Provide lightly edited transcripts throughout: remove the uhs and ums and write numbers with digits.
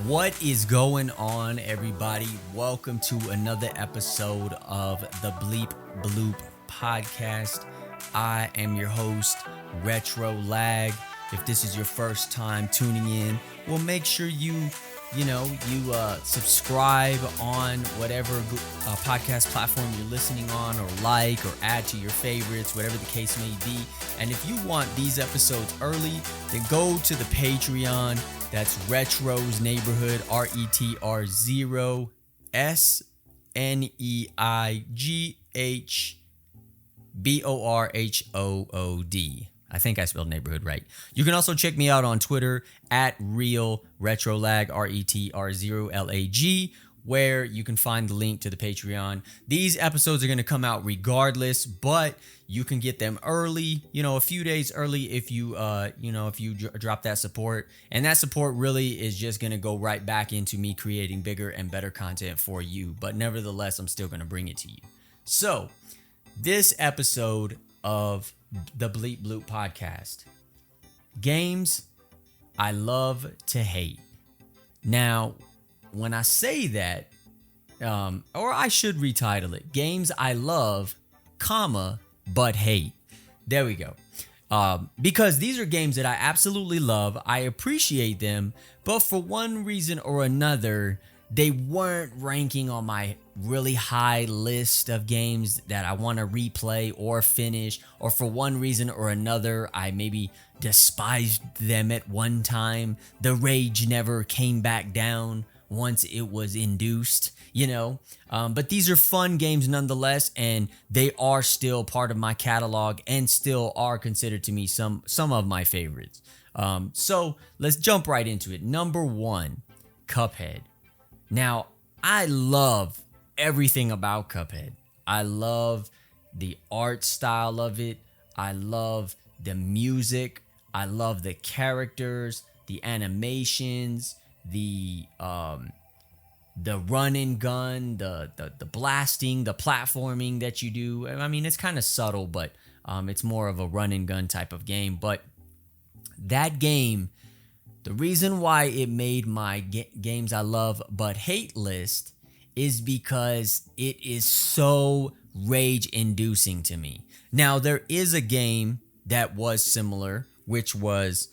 What is going on, everybody? Welcome to another episode of the Bleep Bloop podcast. I am your host, Retro Lag. If this is your first time tuning in, well, make sure you subscribe on whatever podcast platform you're listening on, or like, or add to your favorites, whatever the case may be. And if you want these episodes early, then go to the Patreon. That's Retro's Neighborhood, RETROSNEIGHBORHOOD. I think I spelled neighborhood right. You can also check me out on Twitter at Real Retrolag, RETR0LAG, where you can find the link to the Patreon. These episodes are going to come out regardless, but you can get them early, a few days early if you drop that support. And that support really is just going to go right back into me creating bigger and better content for you. But nevertheless, I'm still going to bring it to you. So, this episode of the Bleep Bloop podcast. Games I love to hate. Now, when I say that, or I should retitle it, games I love, but hate. There we go. Because these are games that I absolutely love. I appreciate them, but for one reason or another, they weren't ranking on my really high list of games that I want to replay or finish, or for one reason or another, I maybe despised them at one time. The rage never came back down once it was induced, But these are fun games nonetheless, and they are still part of my catalog and still are considered to me some of my favorites. So let's jump right into it. Number 1, Cuphead. Now, I love everything about Cuphead. I love the art style of it. I love the music. I love the characters, the animations, the run and gun, the blasting, the platforming that you do. I mean, it's kind of subtle, but it's more of a run and gun type of game. But that game, the reason why it made my games I love but hate list is because it is so rage-inducing to me. Now, there is a game that was similar, which was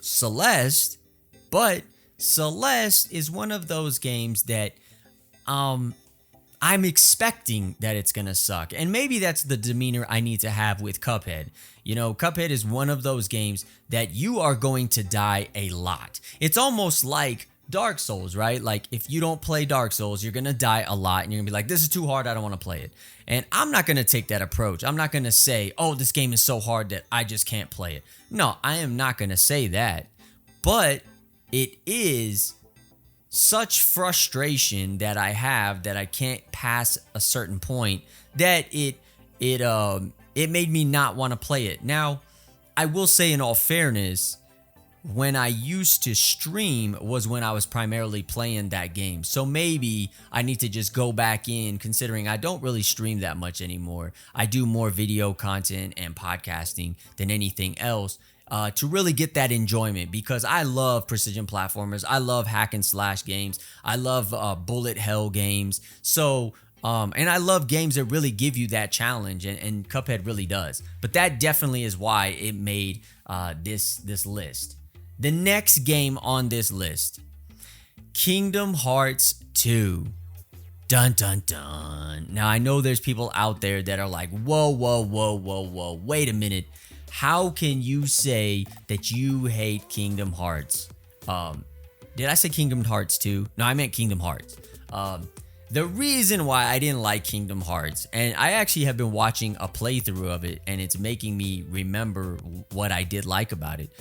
Celeste, but Celeste is one of those games that I'm expecting that it's going to suck. And maybe that's the demeanor I need to have with Cuphead. Cuphead is one of those games that you are going to die a lot. It's almost like Dark Souls, right? Like, if you don't play Dark Souls, you're going to die a lot, and you're going to be like, this is too hard, I don't want to play it. And I'm not going to take that approach. I'm not going to say, oh, this game is so hard that I just can't play it. No, I am not going to say that. But it is such frustration that I have that I can't pass a certain point that it made me not want to play it. Now, I will say, in all fairness, when I used to stream was when I was primarily playing that game. So maybe I need to just go back in, considering I don't really stream that much anymore. I do more video content and podcasting than anything else. To really get that enjoyment, because I love precision platformers. I love hack and slash games. I love bullet hell games. So, and I love games that really give you that challenge, and Cuphead really does. But that definitely is why it made this list. The next game on this list, Kingdom Hearts 2. Dun dun dun. Now, I know there's people out there that are like, whoa, wait a minute. How can you say that you hate Kingdom Hearts? Did I say Kingdom Hearts 2? No, I meant Kingdom Hearts. The reason why I didn't like Kingdom Hearts, and I actually have been watching a playthrough of it, and it's making me remember what I did like about it.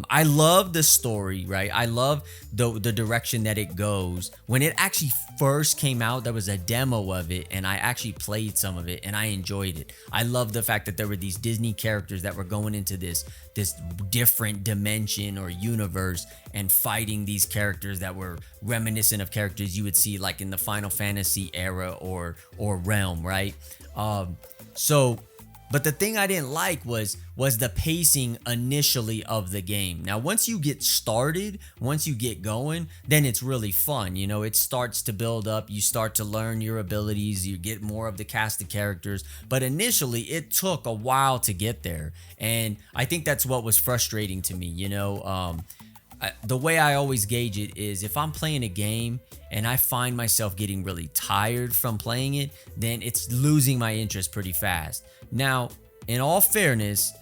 I love the story, right? I love the direction that it goes. When it actually first came out, there was a demo of it, and I actually played some of it, and I enjoyed it. I love the fact that there were these Disney characters that were going into this different dimension or universe and fighting these characters that were reminiscent of characters you would see like in the Final Fantasy era or realm, right? So But the thing I didn't like was the pacing initially of the game. Now, once you get started, once you get going, then it's really fun. You know, it starts to build up. You start to learn your abilities. You get more of the cast of characters. But initially, it took a while to get there, and I think that's what was frustrating to me. The way I always gauge it is if I'm playing a game and I find myself getting really tired from playing it, then it's losing my interest pretty fast. Now, in all fairness,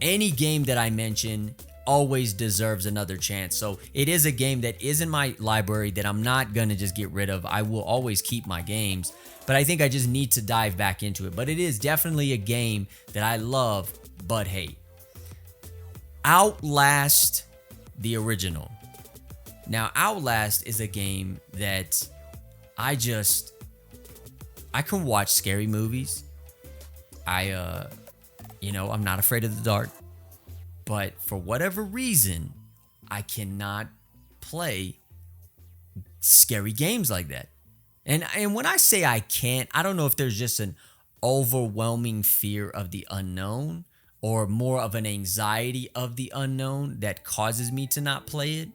any game that I mention always deserves another chance. So it is a game that is in my library that I'm not going to just get rid of. I will always keep my games, but I think I just need to dive back into it. But it is definitely a game that I love but hate. Outlast the original. Now, Outlast is a game that I can watch scary movies. I'm not afraid of the dark, but for whatever reason, I cannot play scary games like that. And when I say I can't, I don't know if there's just an overwhelming fear of the unknown or more of an anxiety of the unknown that causes me to not play it.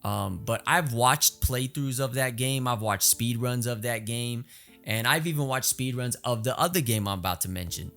But I've watched playthroughs of that game. I've watched speedruns of that game. And I've even watched speedruns of the other game I'm about to mention.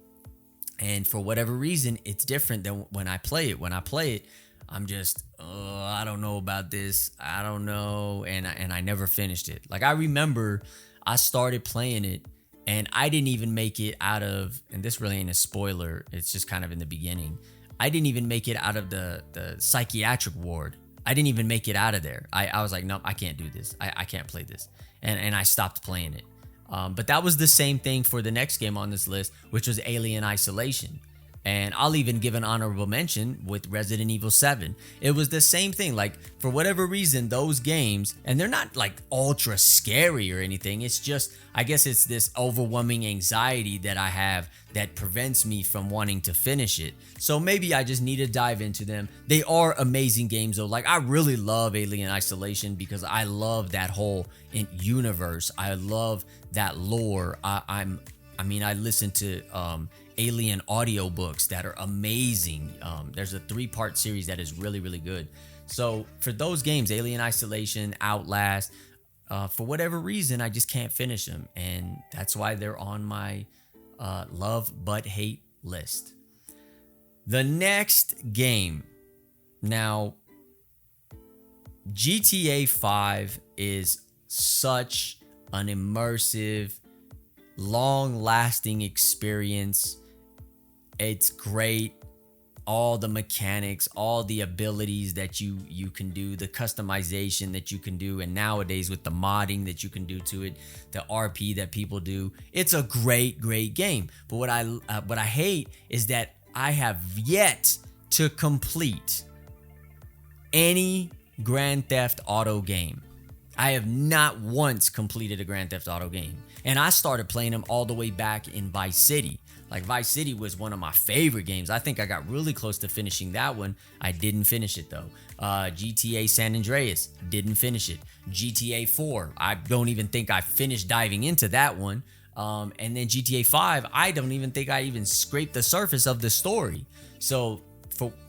And for whatever reason, it's different than when I play it. When I play it, I'm just, I don't know about this. I don't know. And I never finished it. Like, I remember I started playing it and I didn't even make it out of, and this really ain't a spoiler, it's just kind of in the beginning. I didn't even make it out of the psychiatric ward. I didn't even make it out of there. I was like, nope, I can't do this. I can't play this. And I stopped playing it. But that was the same thing for the next game on this list, which was Alien Isolation. And I'll even give an honorable mention with Resident Evil 7. It was the same thing. Like, for whatever reason, those games, and they're not like ultra scary or anything. It's just, I guess it's this overwhelming anxiety that I have that prevents me from wanting to finish it. So maybe I just need to dive into them. They are amazing games though. Like, I really love Alien Isolation because I love that whole universe. I love that lore. I listen to Alien audiobooks that are amazing. There's a 3-part series that is really, really good. So for those games, Alien Isolation, Outlast, for whatever reason, I just can't finish them. And that's why they're on my love but hate list. The next game. Now, GTA 5 is such an immersive, long-lasting experience. It's great. All the mechanics, all the abilities that you can do, the customization that you can do, and nowadays with the modding that you can do to it, the RP that people do, it's a great game. But what I hate is that I have yet to complete any Grand Theft Auto game. I have not once completed a Grand Theft Auto game. And I started playing them all the way back in Vice City. Like, Vice City was one of my favorite games. I think I got really close to finishing that one. I didn't finish it though. GTA San Andreas, didn't finish it. GTA 4, I don't even think I finished diving into that one. And then GTA 5, I don't even think I even scraped the surface of the story. So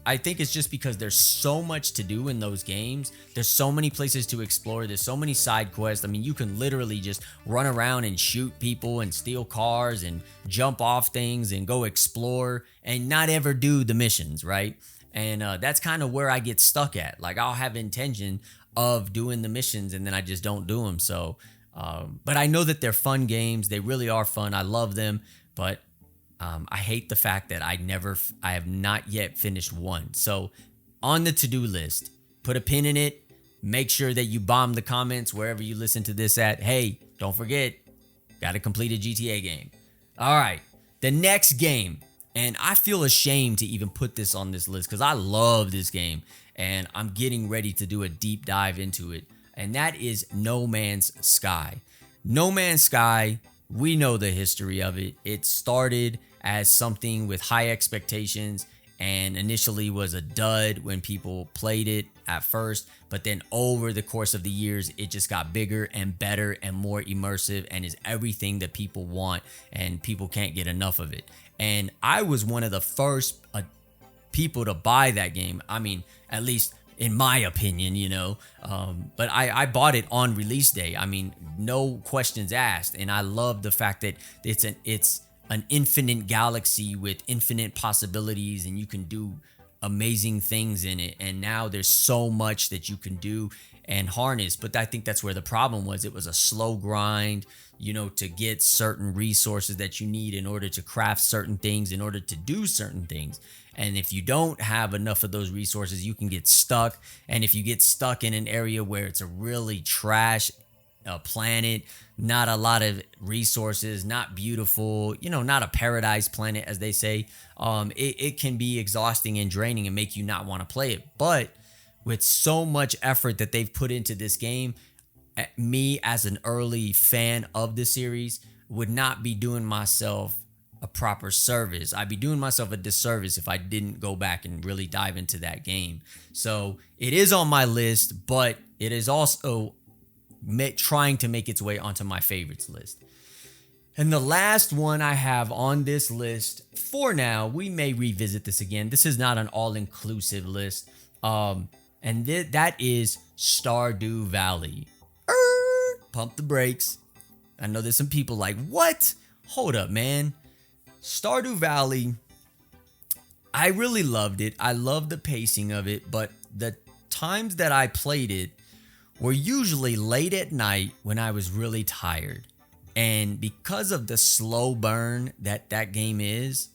I think it's just because there's so much to do in those games. There's so many places to explore. There's so many side quests. I mean, you can literally just run around and shoot people and steal cars and jump off things and go explore and not ever do the missions, right? And that's kind of where I get stuck at. Like, I'll have intention of doing the missions and then I just don't do them. So, but I know that they're fun games. They really are fun. I love them, but I hate the fact that I have not yet finished one. So on the to-do list, put a pin in it. Make sure that you bomb the comments wherever you listen to this at. Hey, don't forget, got to complete a GTA game. All right, the next game. And I feel ashamed to even put this on this list because I love this game and I'm getting ready to do a deep dive into it. And that is No Man's Sky. No Man's Sky, we know the history of it. It started as something with high expectations and initially was a dud when people played it at first, but then over the course of the years it just got bigger and better and more immersive and is everything that people want, and people can't get enough of it. And I was one of the first people to buy that game. I mean, at least in my opinion, but I bought it on release day. I mean, no questions asked. And I love the fact that it's an infinite galaxy with infinite possibilities, and you can do amazing things in it. And now there's so much that you can do and harness. But I think that's where the problem was. It was a slow grind, to get certain resources that you need in order to craft certain things, in order to do certain things. And if you don't have enough of those resources, you can get stuck. And if you get stuck in an area where it's a really trash planet, not a lot of resources, not beautiful, not a paradise planet, as they say, it can be exhausting and draining and make you not want to play it. But with so much effort that they've put into this game, me as an early fan of the series would not be doing myself a proper service. I'd be doing myself a disservice if I didn't go back and really dive into that game. So it is on my list, but it is also trying to make its way onto my favorites list. And the last one I have on this list for now, we may revisit this again. This is not an all-inclusive list. And that is Stardew Valley. Pump the brakes. I know there's some people like, what? Hold up, man. Stardew Valley, I really loved it. I loved the pacing of it, but the times that I played it were usually late at night when I was really tired. And because of the slow burn that game is,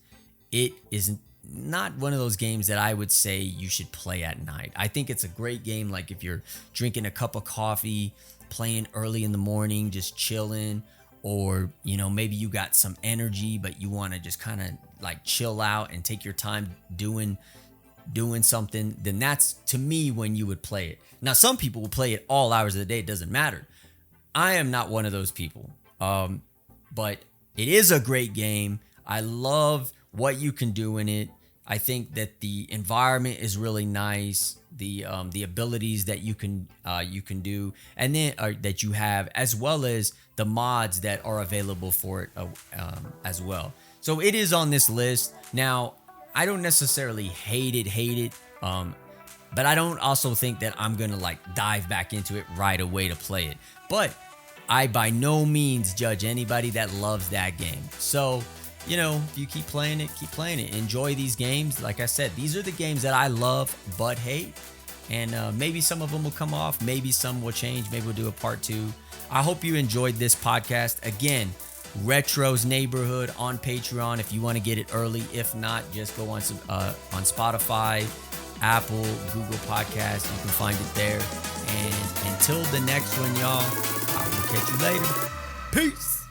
it is not one of those games that I would say you should play at night. I think it's a great game, like if you're drinking a cup of coffee, playing early in the morning, just chilling, or maybe you got some energy but you want to just kind of like chill out and take your time doing something, then that's to me when you would play it. Now some people will play it all hours of the day, it doesn't matter. I am not one of those people. But it is a great game. I love what you can do in it. I think that the environment is really nice. The abilities that you can do, and then that you have, as well as the mods that are available for it as well. So it is on this list. Now, I don't necessarily hate it, but I don't also think that I'm gonna like dive back into it right away to play it. But I by no means judge anybody that loves that game. So, if you keep playing it, Enjoy these games. Like I said, these are the games that I love but hate. And maybe some of them will come off. Maybe some will change. Maybe we'll do a part 2. I hope you enjoyed this podcast. Again, Retro's Neighborhood on Patreon if you want to get it early. If not, just go on Spotify, Apple, Google Podcasts. You can find it there. And until the next one, y'all, I will catch you later. Peace.